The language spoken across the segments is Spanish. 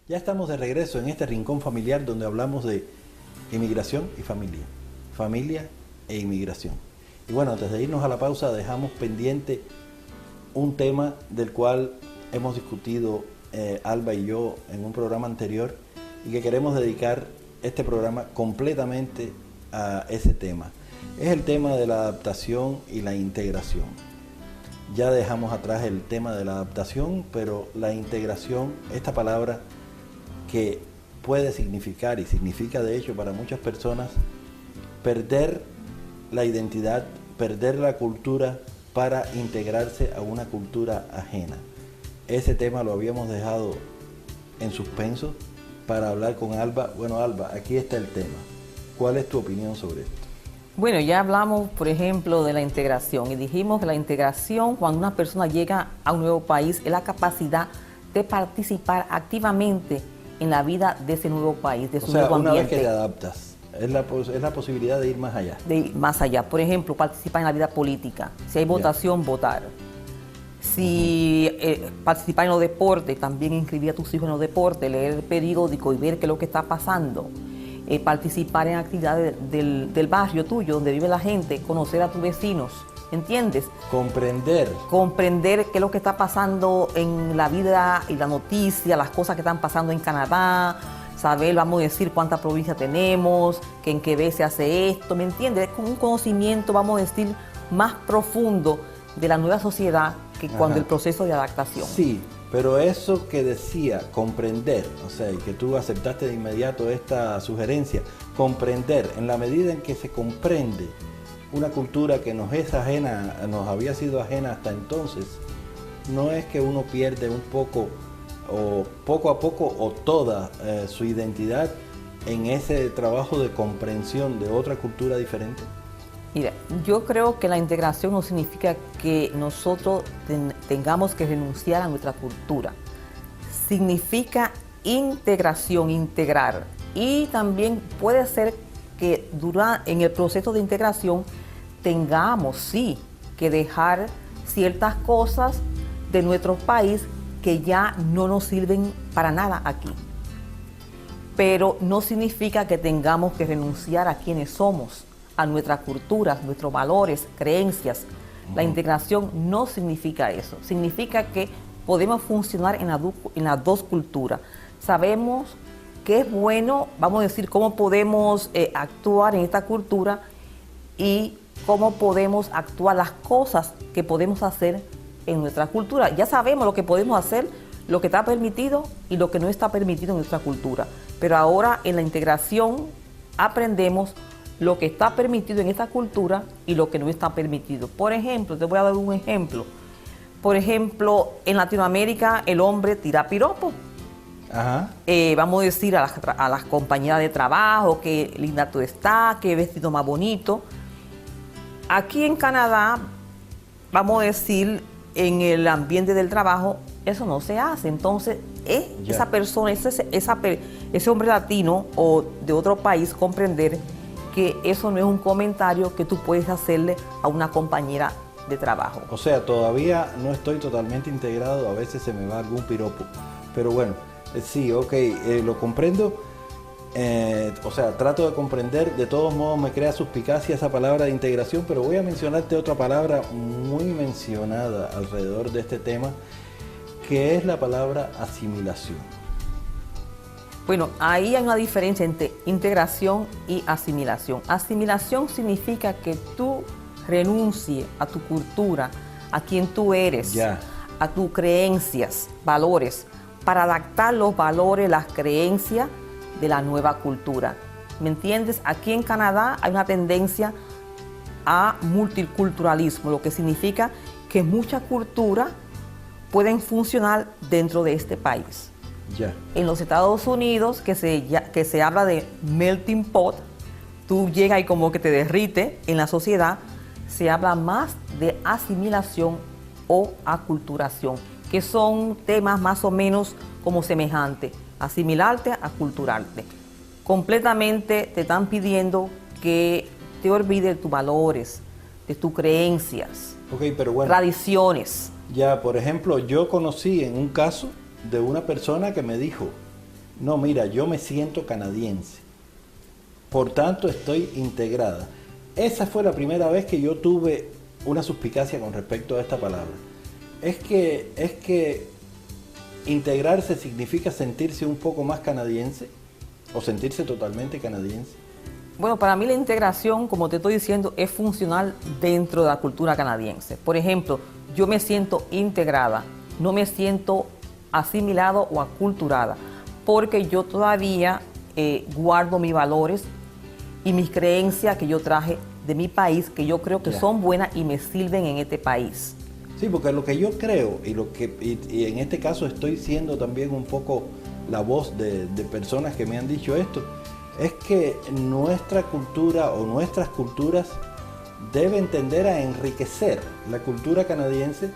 Ya estamos de regreso en este rincón familiar donde hablamos de inmigración y familia, familia e inmigración. Y bueno, antes de irnos a la pausa dejamos pendiente un tema del cual hemos discutido Alba y yo en un programa anterior y que queremos dedicar este programa completamente a ese tema. Es el tema de la adaptación y la integración. Ya dejamos atrás el tema de la adaptación, pero la integración, esta palabra que puede significar y significa de hecho para muchas personas perder la identidad, perder la cultura para integrarse a una cultura ajena. Ese tema lo habíamos dejado en suspenso para hablar con Alba. Bueno, Alba, aquí está el tema. ¿Cuál es tu opinión sobre esto? Bueno, ya hablamos, por ejemplo, de la integración y dijimos que la integración, cuando una persona llega a un nuevo país, es la capacidad de participar activamente en la vida de ese nuevo país, de su nuevo ambiente. Una vez que te adaptas, es la posibilidad de ir más allá. De ir más allá. Por ejemplo, participar en la vida política. Si hay votación, votar. Si participar en los deportes, también inscribir a tus hijos en los deportes, leer el periódico y ver qué es lo que está pasando. Participar en actividades del barrio tuyo, donde vive la gente, conocer a tus vecinos, ¿entiendes? Comprender qué es lo que está pasando en la vida y la noticia, las cosas que están pasando en Canadá, saber, vamos a decir, cuántas provincias tenemos, que en qué vez se hace esto, ¿me entiendes? Es como un conocimiento, vamos a decir, más profundo de la nueva sociedad que cuando el proceso de adaptación. Sí. Pero eso que decía, comprender, o sea, y que tú aceptaste de inmediato esta sugerencia, comprender, en la medida en que se comprende una cultura que nos es ajena, nos había sido ajena hasta entonces, no es que uno pierde un poco, o poco a poco, o toda su identidad en ese trabajo de comprensión de otra cultura diferente. Mira, yo creo que la integración no significa que nosotros tengamos que renunciar a nuestra cultura. Significa integración, integrar. Y también puede ser que en el proceso de integración tengamos, sí, que dejar ciertas cosas de nuestro país que ya no nos sirven para nada aquí. Pero no significa que tengamos que renunciar a quienes somos, a nuestras culturas, nuestros valores, creencias. La integración no significa eso. Significa que podemos funcionar en las dos culturas. Sabemos qué es bueno, vamos a decir, cómo podemos actuar en esta cultura y cómo podemos actuar las cosas que podemos hacer en nuestra cultura. Ya sabemos lo que podemos hacer, lo que está permitido y lo que no está permitido en nuestra cultura. Pero ahora en la integración aprendemos lo que está permitido en esta cultura y lo que no está permitido. Por ejemplo, te voy a dar un ejemplo. Por ejemplo, en Latinoamérica el hombre tira piropos. Ajá. Vamos a decir a las compañeras de trabajo, qué linda tú estás, qué vestido más bonito. Aquí en Canadá, vamos a decir, en el ambiente del trabajo, eso no se hace. Entonces, esa persona, ese hombre latino o de otro país comprender que eso no es un comentario que tú puedes hacerle a una compañera de trabajo. O sea, todavía no estoy totalmente integrado, a veces se me va algún piropo, pero bueno, sí, ok, lo comprendo, o sea, trato de comprender, de todos modos me crea suspicacia esa palabra de integración, pero voy a mencionarte otra palabra muy mencionada alrededor de este tema, que es la palabra asimilación. Bueno, ahí hay una diferencia entre integración y asimilación. Asimilación significa que tú renuncies a tu cultura, a quien tú eres, a tus creencias, valores, para adaptar los valores, las creencias de la nueva cultura. ¿Me entiendes? Aquí en Canadá hay una tendencia a multiculturalismo, lo que significa que muchas culturas pueden funcionar dentro de este país. En los Estados Unidos, que se habla de melting pot, tú llegas y como que te derrite en la sociedad, se habla más de asimilación o aculturación, que son temas más o menos como semejantes, asimilarte, aculturarte. Completamente te están pidiendo que te olvides de tus valores, de tus creencias, pero bueno, tradiciones. Ya, por ejemplo, yo conocí en un caso de una persona que me dijo, no, mira, yo me siento canadiense, por tanto estoy integrada. Esa fue la primera vez que yo tuve una suspicacia con respecto a esta palabra. Es que integrarse significa sentirse un poco más canadiense o sentirse totalmente canadiense. Bueno, para mí la integración, como te estoy diciendo, es funcional dentro de la cultura canadiense. Por ejemplo, yo me siento integrada, no me siento asimilado o aculturada, porque yo todavía guardo mis valores y mis creencias que yo traje de mi país, que yo creo que son buenas y me sirven en este país. Sí, porque lo que yo creo, y en este caso estoy siendo también un poco la voz de personas que me han dicho esto, es que nuestra cultura o nuestras culturas deben tender a enriquecer la cultura canadiense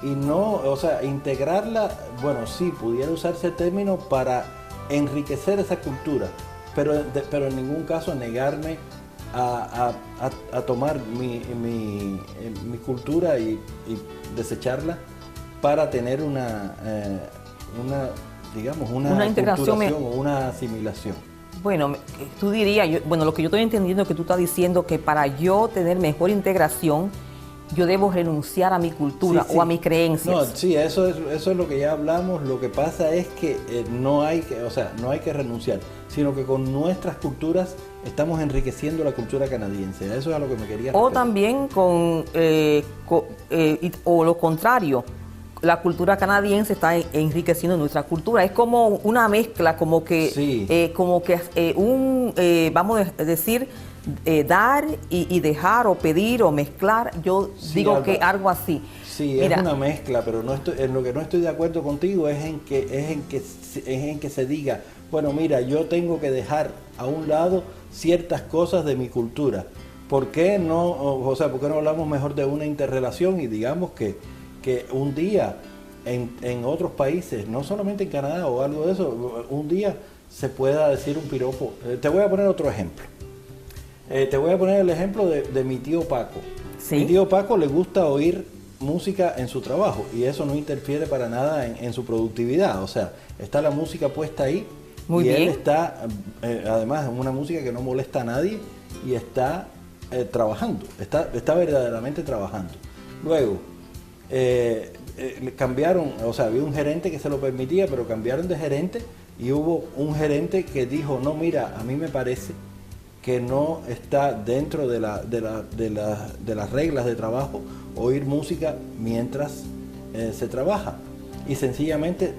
y no, o sea, integrarla, bueno, sí, pudiera usarse el término para enriquecer esa cultura, pero en ningún caso negarme a tomar mi cultura y desecharla para tener una integración o una asimilación. Bueno, tú dirías, lo que yo estoy entendiendo es que tú estás diciendo que para yo tener mejor integración, yo debo renunciar a mi cultura o a mis creencias. No, sí, eso es lo que ya hablamos. Lo que pasa es que no hay que renunciar, sino que con nuestras culturas estamos enriqueciendo la cultura canadiense. Eso es a lo que me quería referir. O también o lo contrario, la cultura canadiense está enriqueciendo nuestra cultura. Es como una mezcla, vamos a decir, dar y dejar o pedir o mezclar. Yo digo que algo así. Sí, mira, es una mezcla, pero en lo que no estoy de acuerdo contigo es en que se diga, bueno, mira, yo tengo que dejar a un lado ciertas cosas de mi cultura. ¿Por qué no, por qué no hablamos mejor de una interrelación y digamos que un día en otros países, no solamente en Canadá o algo de eso, un día se pueda decir un piropo? Te voy a poner otro ejemplo. Te voy a poner el ejemplo de mi tío Paco. ¿Sí? Mi tío Paco le gusta oír música en su trabajo y eso no interfiere para nada en su productividad. O sea, está la música puesta ahí. Muy bien. Él está, además, una música que no molesta a nadie y está trabajando, está verdaderamente trabajando. Luego, cambiaron, había un gerente que se lo permitía, pero cambiaron de gerente y hubo un gerente que dijo, no, mira, a mí me parece que no está dentro de las reglas de trabajo oír música mientras se trabaja. Y sencillamente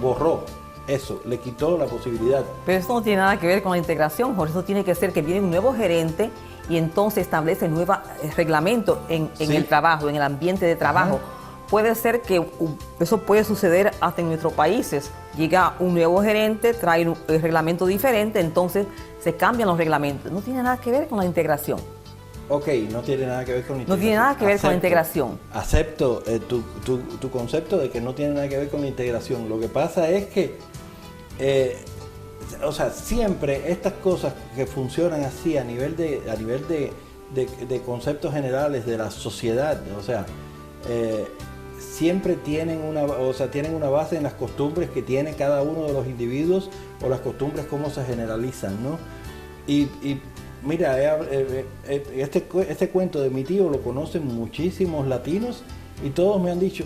borró eso, le quitó la posibilidad. Pero eso no tiene nada que ver con la integración, Jorge. Eso tiene que ser que viene un nuevo gerente y entonces establece nuevos reglamentos en el trabajo, en el ambiente de trabajo. Ajá. Puede ser que eso puede suceder hasta en nuestros países. Llega un nuevo gerente, trae un reglamento diferente, entonces se cambian los reglamentos. No tiene nada que ver con la integración. Ok, no tiene nada que ver con la integración. No tiene nada que ver con la integración. Acepto tu concepto de que no tiene nada que ver con la integración. Lo que pasa es que, siempre estas cosas que funcionan así a nivel de conceptos generales de la sociedad, siempre tienen una base en las costumbres que tiene cada uno de los individuos o las costumbres cómo se generalizan, ¿no? Y mira, este cuento de mi tío lo conocen muchísimos latinos y todos me han dicho,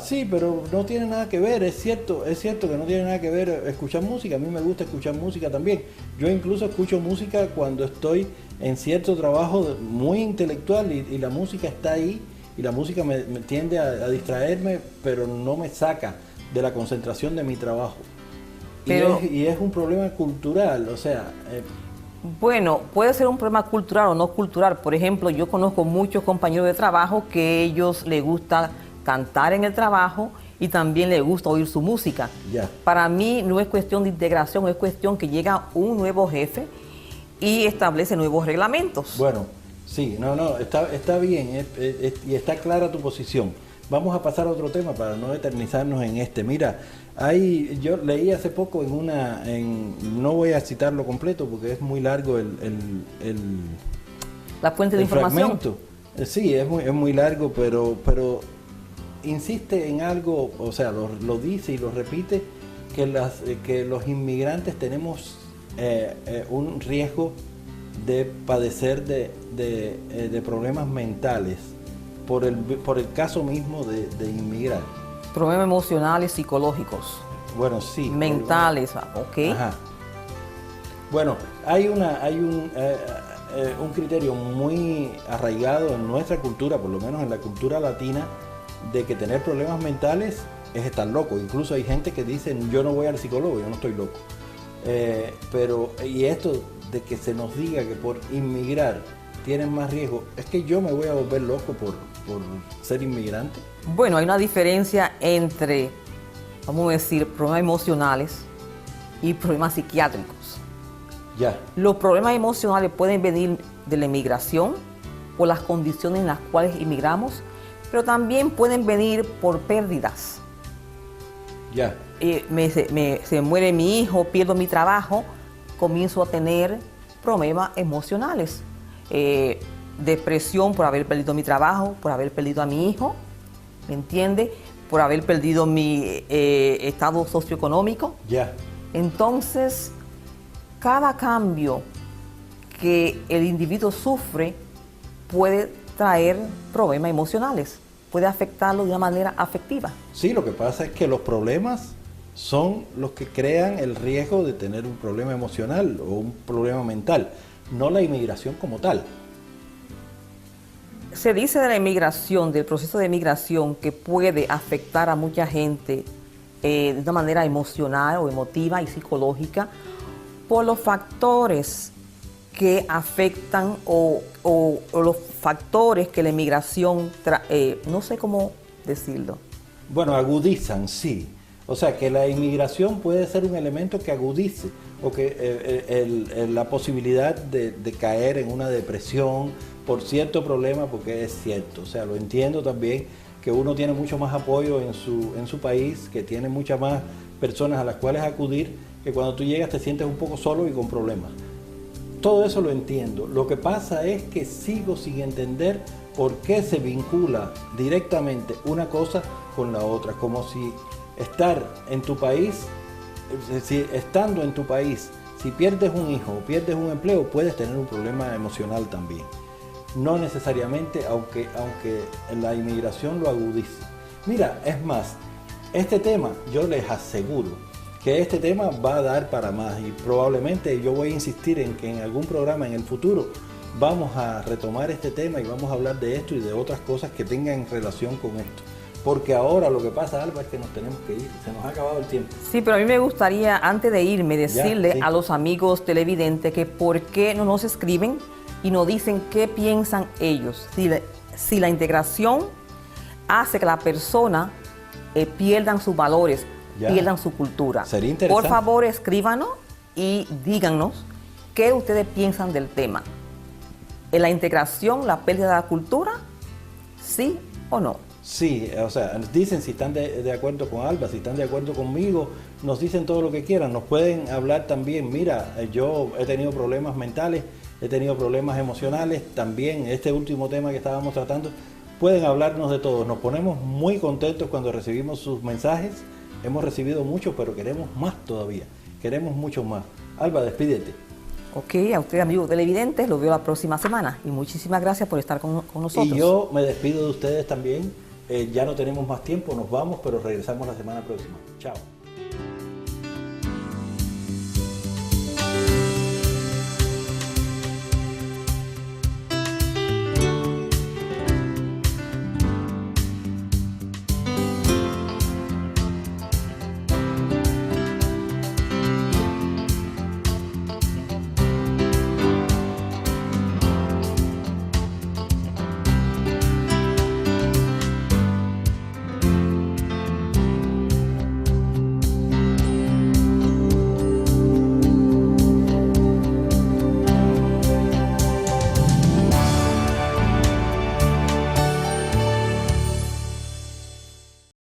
sí, pero no tiene nada que ver, es cierto que no tiene nada que ver escuchar música. A mí me gusta escuchar música también. Yo incluso escucho música cuando estoy en cierto trabajo muy intelectual y la música está ahí y la música me tiende a distraerme, pero no me saca de la concentración de mi trabajo. Y es un problema cultural, Bueno, puede ser un problema cultural o no cultural. Por ejemplo, yo conozco muchos compañeros de trabajo que ellos les gusta cantar en el trabajo y también les gusta oír su música. Yeah. Para mí no es cuestión de integración, es cuestión que llega un nuevo jefe y establece nuevos reglamentos. Bueno, sí, está bien y está clara tu posición. Vamos a pasar a otro tema para no eternizarnos en este. Mira, yo leí hace poco no voy a citarlo completo porque es muy largo la fuente de información. Fragmento. Sí, es muy largo, pero insiste en algo, lo dice y lo repite que los inmigrantes tenemos un riesgo de padecer de problemas mentales por el caso mismo de inmigrar. Problemas emocionales, psicológicos. Bueno, sí. Mentales, ok. Ajá. Bueno, hay un criterio muy arraigado en nuestra cultura, por lo menos en la cultura latina, de que tener problemas mentales es estar loco. Incluso hay gente que dice, yo no voy al psicólogo, yo no estoy loco. Y esto de que se nos diga que por inmigrar tienen más riesgo, es que yo me voy a volver loco por ser inmigrante. Bueno, hay una diferencia entre, vamos a decir, problemas emocionales y problemas psiquiátricos. Ya. Los problemas emocionales pueden venir de la inmigración, por las condiciones en las cuales inmigramos, pero también pueden venir por pérdidas. Ya. Se muere mi hijo, pierdo mi trabajo, comienzo a tener problemas emocionales. Depresión por haber perdido mi trabajo, por haber perdido a mi hijo, ¿me entiende? Por haber perdido mi estado socioeconómico. Ya. Entonces, cada cambio que el individuo sufre puede traer problemas emocionales, puede afectarlo de una manera afectiva. Sí, lo que pasa es que los problemas son los que crean el riesgo de tener un problema emocional o un problema mental, no la inmigración como tal. Se dice de la inmigración, del proceso de migración, que puede afectar a mucha gente de una manera emocional o emotiva y psicológica por los factores que afectan o los factores que la inmigración, no sé cómo decirlo. Bueno, agudizan, sí. O sea, que la inmigración puede ser un elemento que agudice o que la posibilidad de caer en una depresión por cierto problema, porque es cierto. O sea, lo entiendo también que uno tiene mucho más apoyo en su país, que tiene muchas más personas a las cuales acudir, que cuando tú llegas te sientes un poco solo y con problemas. Todo eso lo entiendo. Lo que pasa es que sigo sin entender por qué se vincula directamente una cosa con la otra, como si estar en tu país, estando en tu país, si pierdes un hijo o pierdes un empleo, puedes tener un problema emocional también. No necesariamente, aunque la inmigración lo agudice. Mira, es más, este tema, yo les aseguro que este tema va a dar para más y probablemente yo voy a insistir en que en algún programa en el futuro vamos a retomar este tema y vamos a hablar de esto y de otras cosas que tengan relación con esto. Porque ahora lo que pasa, Alba, es que nos tenemos que ir, se nos ha acabado el tiempo. Sí, pero a mí me gustaría, antes de irme, decirle a los amigos televidentes que por qué no nos escriben y nos dicen qué piensan ellos. Si la integración hace que la persona pierdan sus valores, pierdan su cultura. Sería interesante. Por favor, escríbanos y díganos qué ustedes piensan del tema. ¿En la integración, la pérdida de la cultura, sí o no? Sí, o sea, dicen si están de acuerdo con Alba, si están de acuerdo conmigo, nos dicen todo lo que quieran, nos pueden hablar también, mira, yo he tenido problemas mentales, he tenido problemas emocionales, también este último tema que estábamos tratando, pueden hablarnos de todo, nos ponemos muy contentos cuando recibimos sus mensajes, hemos recibido muchos, pero queremos más todavía, queremos mucho más. Alba, despídete. Ok, a ustedes amigos televidentes, los veo la próxima semana y muchísimas gracias por estar con nosotros. Y yo me despido de ustedes también. Ya no tenemos más tiempo, nos vamos, pero regresamos la semana próxima. Chao.